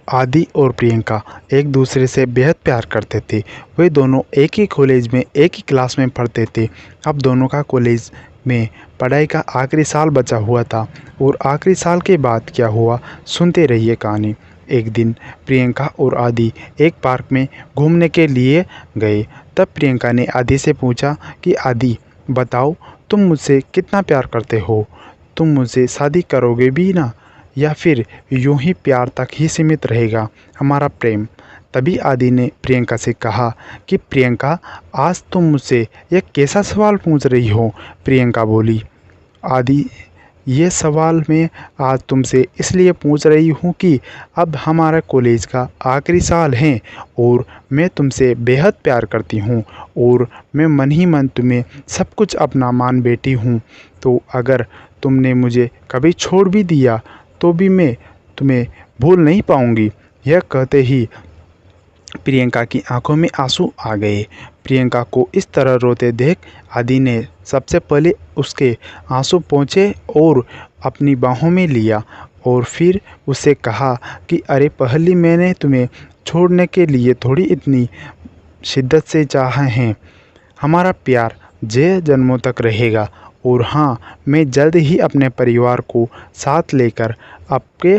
आदि और प्रियंका एक दूसरे से बेहद प्यार करते थे। वे दोनों एक ही कॉलेज में एक ही क्लास में पढ़ते थे। अब दोनों का कॉलेज में पढ़ाई का आखिरी साल बचा हुआ था और आखिरी साल के बाद क्या हुआ, सुनते रहिए कहानी। एक दिन प्रियंका और आदि एक पार्क में घूमने के लिए गए। तब प्रियंका ने आदि से पूछा कि आदि, बताओ तुम मुझसे कितना प्यार करते हो? तुम मुझसे शादी करोगे भी ना, या फिर यूं ही प्यार तक ही सीमित रहेगा हमारा प्रेम? तभी आदि ने प्रियंका से कहा कि प्रियंका, आज तुम मुझसे यह कैसा सवाल पूछ रही हो? प्रियंका बोली, आदि, ये सवाल मैं आज तुमसे इसलिए पूछ रही हूँ कि अब हमारा कॉलेज का आखिरी साल है और मैं तुमसे बेहद प्यार करती हूँ और मैं मन ही मन तुम्हें सब कुछ अपना मान बैठी हूँ। तो अगर तुमने मुझे कभी छोड़ भी दिया तो भी मैं तुम्हें भूल नहीं पाऊँगी। यह कहते ही प्रियंका की आंखों में आंसू आ गए। प्रियंका को इस तरह रोते देख आदि ने सबसे पहले उसके आंसू पोंछे और अपनी बाहों में लिया और फिर उससे कहा कि अरे पहली, मैंने तुम्हें छोड़ने के लिए थोड़ी इतनी शिद्दत से चाहा है। हमारा प्यार जय जन्मों तक रहेगा और हाँ, मैं जल्द ही अपने परिवार को साथ लेकर आपके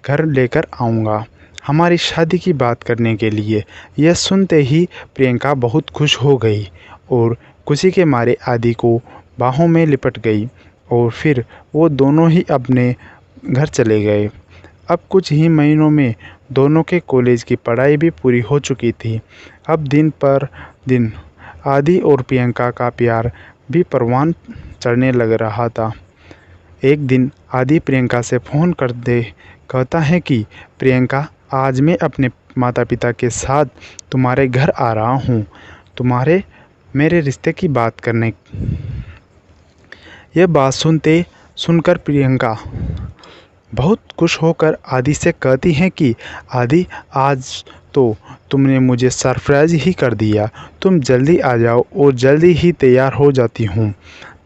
घर लेकर आऊँगा हमारी शादी की बात करने के लिए। यह सुनते ही प्रियंका बहुत खुश हो गई और खुशी के मारे आदि को बाहों में लिपट गई और फिर वो दोनों ही अपने घर चले गए। अब कुछ ही महीनों में दोनों के कॉलेज की पढ़ाई भी पूरी हो चुकी थी। अब दिन पर दिन आदि और प्रियंका का प्यार भी परवान चढ़ने लग रहा था। एक दिन आदि प्रियंका से फ़ोन कर दे कहता है कि प्रियंका, आज मैं अपने माता पिता के साथ तुम्हारे घर आ रहा हूँ तुम्हारे मेरे रिश्ते की बात करने। यह बात सुनकर प्रियंका बहुत खुश होकर आदि से कहती हैं कि आदि, आज तो तुमने मुझे सरप्राइज ही कर दिया। तुम जल्दी आ जाओ और जल्दी ही तैयार हो जाती हूँ।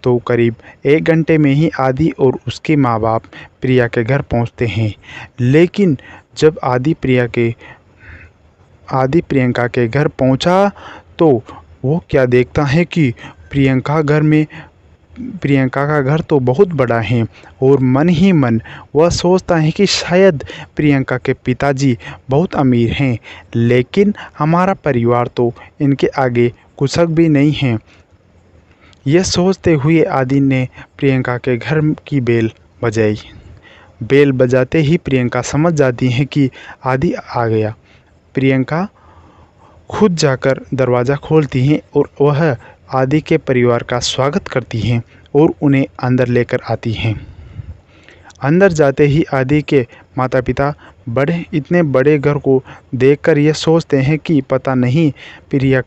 तो करीब 1 घंटे में ही आदि और उसके माँ बाप प्रिया के घर पहुँचते हैं। लेकिन जब आदि प्रियंका के घर पहुँचा तो वो क्या देखता है कि प्रियंका का घर तो बहुत बड़ा है और मन ही मन वह सोचता है कि शायद प्रियंका के पिताजी बहुत अमीर हैं, लेकिन हमारा परिवार तो इनके आगे कुछ भी नहीं है। यह सोचते हुए आदि ने प्रियंका के घर की बेल बजाई। बेल बजाते ही प्रियंका समझ जाती है कि आदि आ गया। प्रियंका खुद जाकर दरवाज़ा खोलती हैं और वह आदि के परिवार का स्वागत करती हैं और उन्हें अंदर लेकर आती हैं। अंदर जाते ही आदि के माता पिता इतने बड़े घर को देखकर यह सोचते हैं कि पता नहीं प्रिया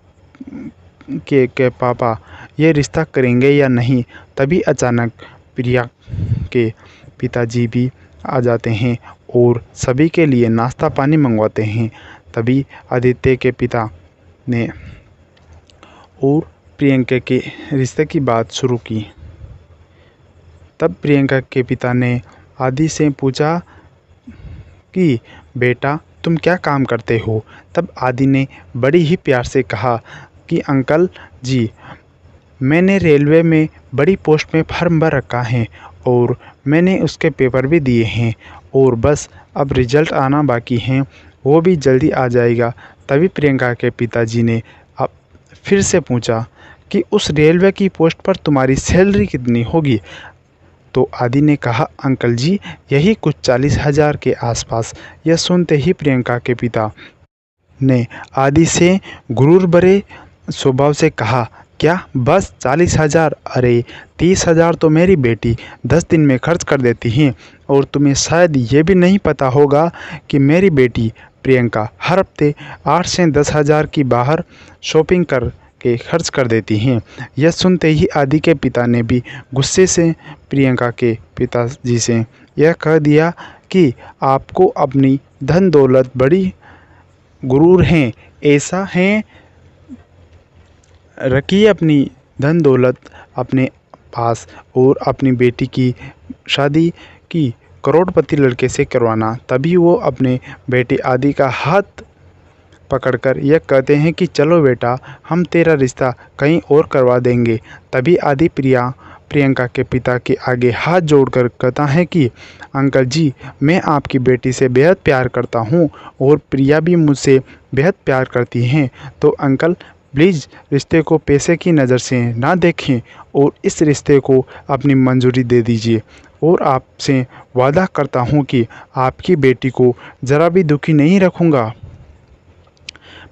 के पापा ये रिश्ता करेंगे या नहीं। तभी अचानक प्रिया के पिताजी भी आ जाते हैं और सभी के लिए नाश्ता पानी मंगवाते हैं। तभी आदित्य के पिता ने और प्रियंका के रिश्ते की बात शुरू की। तब प्रियंका के पिता ने आदि से पूछा कि बेटा, तुम क्या काम करते हो? तब आदि ने बड़ी ही प्यार से कहा कि अंकल जी, मैंने रेलवे में बड़ी पोस्ट में फॉर्म भर रखा है और मैंने उसके पेपर भी दिए हैं और बस अब रिजल्ट आना बाकी है, वो भी जल्दी आ जाएगा। तभी प्रियंका के पिताजी ने अब फिर से पूछा कि उस रेलवे की पोस्ट पर तुम्हारी सैलरी कितनी होगी? तो आदि ने कहा, अंकल जी, यही कुछ 40,000 के आसपास। यह सुनते ही प्रियंका के पिता ने आदि से गुरूर भरे स्वभाव से कहा, क्या बस 40,000? अरे 30,000 तो मेरी बेटी 10 दिन में खर्च कर देती है और तुम्हें शायद ये भी नहीं पता होगा कि मेरी बेटी प्रियंका हर हफ्ते 8 से 10,000 की बाहर शॉपिंग के खर्च कर देती हैं। यह सुनते ही आदि के पिता ने भी गुस्से से प्रियंका के पिताजी से यह कह दिया कि आपको अपनी धन दौलत बड़ी गुरूर हैं, ऐसा है, रखिए अपनी धन दौलत अपने पास और अपनी बेटी की शादी की करोड़पति लड़के से करवाना। तभी वो अपने बेटे आदि का हाथ पकड़कर यह कहते हैं कि चलो बेटा, हम तेरा रिश्ता कहीं और करवा देंगे। तभी आदि प्रियंका के पिता के आगे हाथ जोड़कर कहता है कि अंकल जी, मैं आपकी बेटी से बेहद प्यार करता हूँ और प्रिया भी मुझसे बेहद प्यार करती हैं। तो अंकल प्लीज़ रिश्ते को पैसे की नज़र से ना देखें और इस रिश्ते को अपनी मंजूरी दे दीजिए। और आपसे वादा करता हूँ कि आपकी बेटी को ज़रा भी दुखी नहीं रखूँगा।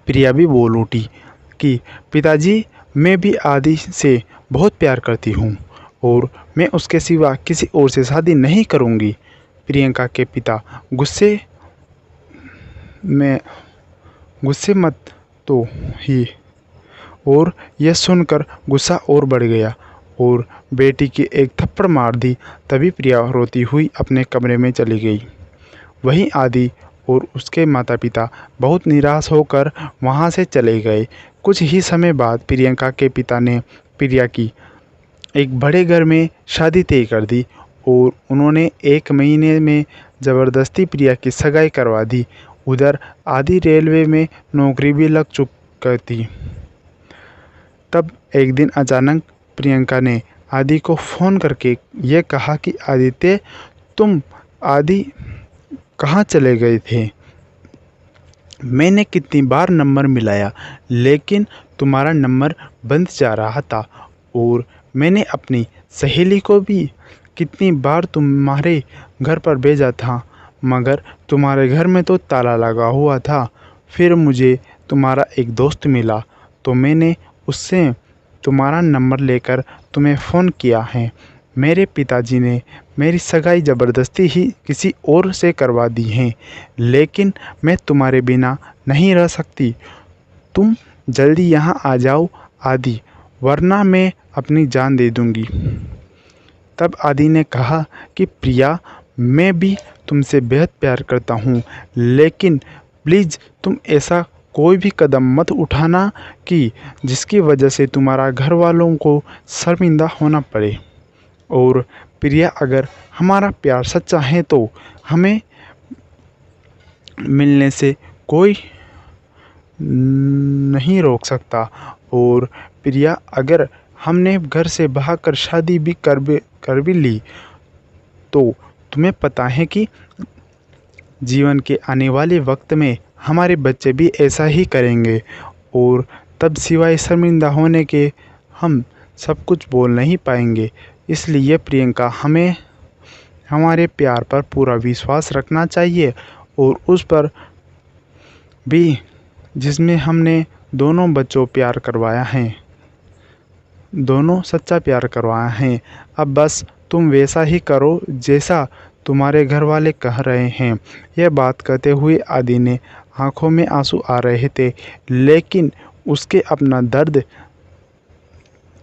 प्रिया भी बोल उठी कि पिताजी, मैं भी आदि से बहुत प्यार करती हूँ और मैं उसके सिवा किसी और से शादी नहीं करूँगी। प्रियंका के पिता गुस्से मत तो ही, और यह सुनकर गुस्सा और बढ़ गया और बेटी की एक थप्पड़ मार दी। तभी प्रिया रोती हुई अपने कमरे में चली गई। वहीं आदि और उसके माता पिता बहुत निराश होकर वहां से चले गए। कुछ ही समय बाद प्रियंका के पिता ने प्रिया की एक बड़े घर में शादी तय कर दी और उन्होंने 1 महीने में ज़बरदस्ती प्रिया की सगाई करवा दी। उधर आदि रेलवे में नौकरी भी लग चुकी थी। तब एक दिन अचानक प्रियंका ने आदि को फ़ोन करके ये कहा कि आदित्य, तुम आदि कहाँ चले गए थे? मैंने कितनी बार नंबर मिलाया लेकिन तुम्हारा नंबर बंद जा रहा था और मैंने अपनी सहेली को भी कितनी बार तुम्हारे घर पर भेजा था मगर तुम्हारे घर में तो ताला लगा हुआ था। फिर मुझे तुम्हारा एक दोस्त मिला तो मैंने उससे तुम्हारा नंबर लेकर तुम्हें फ़ोन किया है। मेरे पिताजी ने मेरी सगाई ज़बरदस्ती ही किसी और से करवा दी है, लेकिन मैं तुम्हारे बिना नहीं रह सकती। तुम जल्दी यहाँ आ जाओ आदि, वरना मैं अपनी जान दे दूँगी। तब आदि ने कहा कि प्रिया, मैं भी तुमसे बेहद प्यार करता हूँ, लेकिन प्लीज़ तुम ऐसा कोई भी कदम मत उठाना कि जिसकी वजह से तुम्हारा घर वालों को शर्मिंदा होना पड़े। और प्रिया, अगर हमारा प्यार सच्चा है तो हमें मिलने से कोई नहीं रोक सकता। और प्रिया, अगर हमने घर से भागकर शादी भी कर भी ली तो तुम्हें पता है कि जीवन के आने वाले वक्त में हमारे बच्चे भी ऐसा ही करेंगे और तब सिवाय शर्मिंदा होने के हम सब कुछ बोल नहीं पाएंगे। इसलिए प्रियंका, हमें हमारे प्यार पर पूरा विश्वास रखना चाहिए और उस पर भी जिसमें हमने दोनों बच्चों प्यार करवाया है, दोनों सच्चा प्यार करवाया है। अब बस तुम वैसा ही करो जैसा तुम्हारे घर वाले कह रहे हैं। यह बात कहते हुए आदि ने आंखों में आंसू आ रहे थे, लेकिन उसके अपना दर्द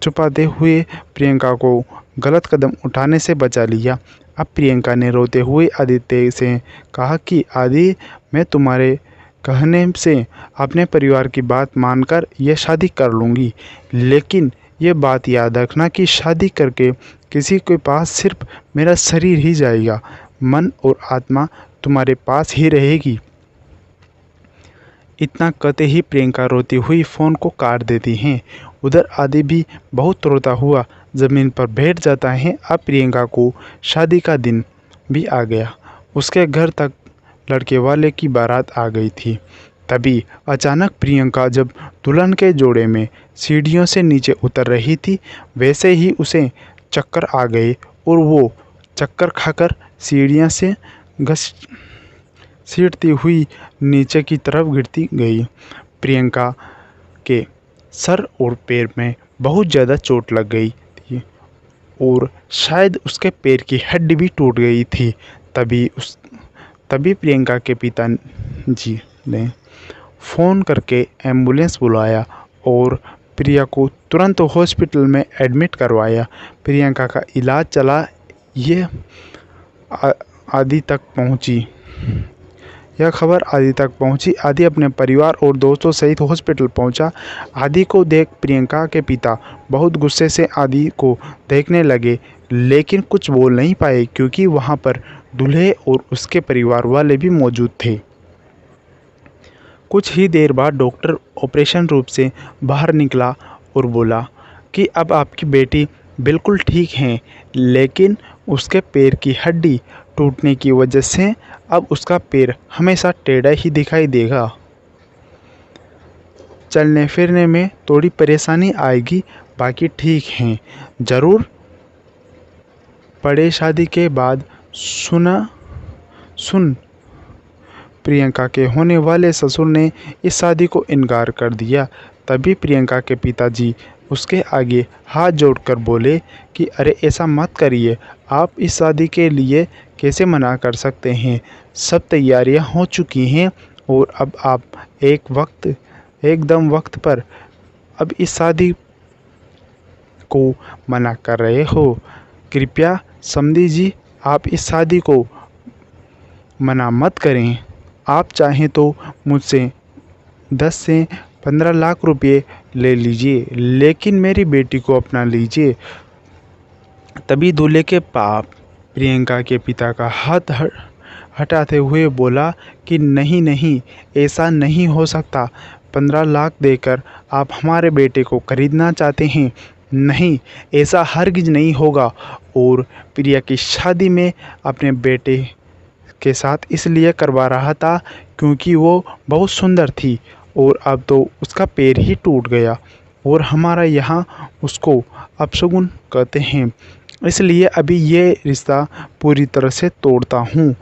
छुपाते हुए प्रियंका को गलत कदम उठाने से बचा लिया। अब प्रियंका ने रोते हुए आदित्य से कहा कि आदि, मैं तुम्हारे कहने से अपने परिवार की बात मानकर यह शादी कर लूँगी, लेकिन ये बात याद रखना कि शादी करके किसी के पास सिर्फ मेरा शरीर ही जाएगा, मन और आत्मा तुम्हारे पास ही रहेगी। इतना कहते ही प्रियंका रोती हुई फ़ोन को काट देती हैं। उधर आदि भी बहुत रोता हुआ ज़मीन पर बैठ जाता है। अब प्रियंका को शादी का दिन भी आ गया। उसके घर तक लड़के वाले की बारात आ गई थी। तभी अचानक प्रियंका जब दुल्हन के जोड़े में सीढ़ियों से नीचे उतर रही थी, वैसे ही उसे चक्कर आ गए और वो चक्कर खाकर सीढ़ियाँ से घसीटती हुई नीचे की तरफ गिरती गई। प्रियंका के सर और पैर में बहुत ज़्यादा चोट लग गई थी और शायद उसके पैर की हड्डी भी टूट गई थी। तभी प्रियंका के पिताजी ने फ़ोन करके एम्बुलेंस बुलाया और प्रिया को तुरंत हॉस्पिटल में एडमिट करवाया। प्रियंका का इलाज चला, ये आदि तक पहुंची। यह खबर आदि तक पहुंची। आदि अपने परिवार और दोस्तों सहित हॉस्पिटल पहुंचा। आदि को देख प्रियंका के पिता बहुत गुस्से से आदि को देखने लगे, लेकिन कुछ बोल नहीं पाए क्योंकि वहां पर दूल्हे और उसके परिवार वाले भी मौजूद थे। कुछ ही देर बाद डॉक्टर ऑपरेशन रूम से बाहर निकला और बोला कि अब आपकी बेटी बिल्कुल ठीक है, लेकिन उसके पैर की हड्डी टूटने की वजह से अब उसका पैर हमेशा टेढ़ा ही दिखाई देगा। चलने फिरने में थोड़ी परेशानी आएगी, बाकी ठीक हैं। ज़रूर पड़े। शादी के बाद सुन प्रियंका के होने वाले ससुर ने इस शादी को इनकार कर दिया। तभी प्रियंका के पिताजी उसके आगे हाथ जोड़कर बोले कि अरे ऐसा मत करिए, आप इस शादी के लिए कैसे मना कर सकते हैं। सब तैयारियां हो चुकी हैं और अब आप एकदम वक्त पर अब इस शादी को मना कर रहे हो। कृपया समधी जी, आप इस शादी को मना मत करें। आप चाहें तो मुझसे 10 से 15 लाख रुपए ले लीजिए, लेकिन मेरी बेटी को अपना लीजिए। तभी दूल्हे के बाप प्रियंका के पिता का हाथ हटाते हुए बोला कि नहीं, ऐसा नहीं हो सकता। 15 लाख देकर आप हमारे बेटे को खरीदना चाहते हैं? नहीं, ऐसा हरगिज नहीं होगा। और प्रिया की शादी में अपने बेटे के साथ इसलिए करवा रहा था क्योंकि वो बहुत सुंदर थी, और अब तो उसका पैर ही टूट गया और हमारा यहाँ उसको अपशगुन कहते हैं, इसलिए अभी ये रिश्ता पूरी तरह से तोड़ता हूँ।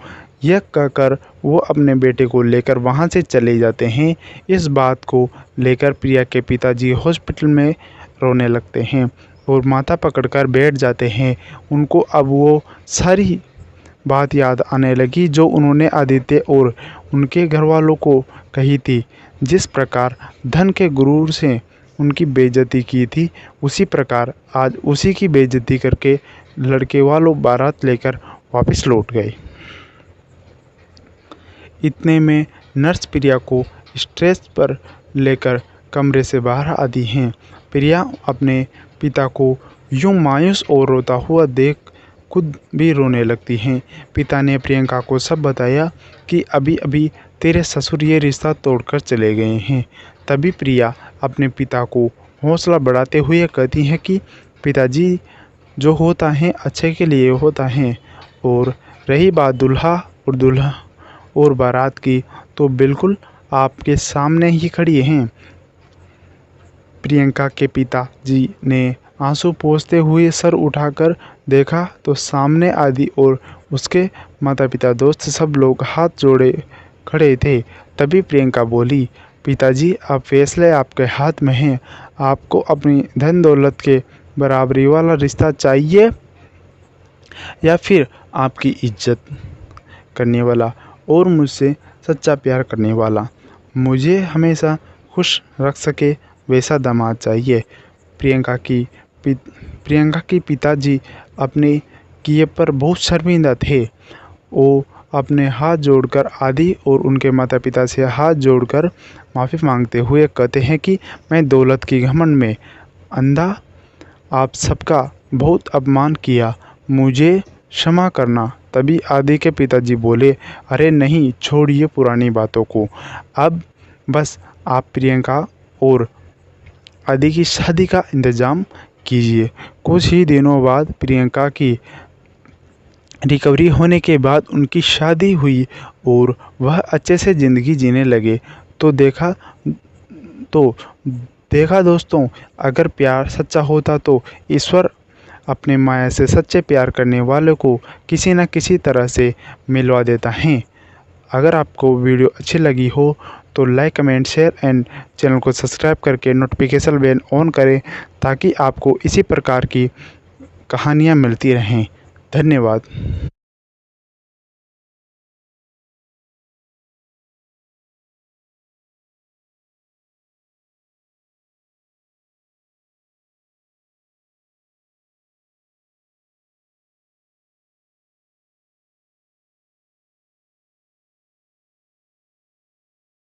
यह कहकर वो अपने बेटे को लेकर वहाँ से चले जाते हैं। इस बात को लेकर प्रिया के पिताजी हॉस्पिटल में रोने लगते हैं और माथा पकड़कर बैठ जाते हैं। उनको अब वो सारी बात याद आने लगी जो उन्होंने आदित्य और उनके घर वालों को कही थी। जिस प्रकार धन के गुरूर से उनकी बेइज्जती की थी, उसी प्रकार आज उसी की बेइज्जती करके लड़के वालों बारात लेकर वापस लौट गए। इतने में नर्स प्रिया को स्ट्रेस पर लेकर कमरे से बाहर आती हैं। प्रिया अपने पिता को यूं मायूस और रोता हुआ देख खुद भी रोने लगती हैं। पिता ने प्रियंका को सब बताया कि अभी अभी तेरे ससुर ये रिश्ता तोड़कर चले गए हैं। तभी प्रिया अपने पिता को हौसला बढ़ाते हुए कहती है कि पिताजी, जो होता है अच्छे के लिए होता है, और रही बात दूल्हा और बारात की, तो बिल्कुल आपके सामने ही खड़ी हैं। प्रियंका के पिताजी ने आंसू पोंछते हुए सर उठाकर देखा तो सामने आदि और उसके माता पिता, दोस्त सब लोग हाथ जोड़े खड़े थे। तभी प्रियंका बोली, पिताजी, अब फैसले आपके हाथ में हैं। आपको अपनी धन दौलत के बराबरी वाला रिश्ता चाहिए या फिर आपकी इज्जत करने वाला और मुझसे सच्चा प्यार करने वाला, मुझे हमेशा खुश रख सके वैसा दामाद चाहिए। प्रियंका की पिताजी अपने किए पर बहुत शर्मिंदा थे। वो अपने हाथ जोड़कर आदि और उनके माता पिता से हाथ जोड़कर माफ़ी मांगते हुए कहते हैं कि मैं दौलत की घमंड में अंधा आप सबका बहुत अपमान किया, मुझे क्षमा करना। तभी आदि के पिताजी बोले, अरे नहीं, छोड़िए पुरानी बातों को, अब बस आप प्रियंका और आदि की शादी का इंतज़ाम कीजिए। कुछ ही दिनों बाद प्रियंका की रिकवरी होने के बाद उनकी शादी हुई और वह अच्छे से ज़िंदगी जीने लगे। तो देखा दोस्तों, अगर प्यार सच्चा होता तो ईश्वर अपने माया से सच्चे प्यार करने वालों को किसी न किसी तरह से मिलवा देता है। अगर आपको वीडियो अच्छी लगी हो तो like, comment, share and channel को सब्सक्राइब करके नोटिफिकेशन बेल ऑन करें ताकि आपको इसी प्रकार की कहानियाँ मिलती रहें। धन्यवाद।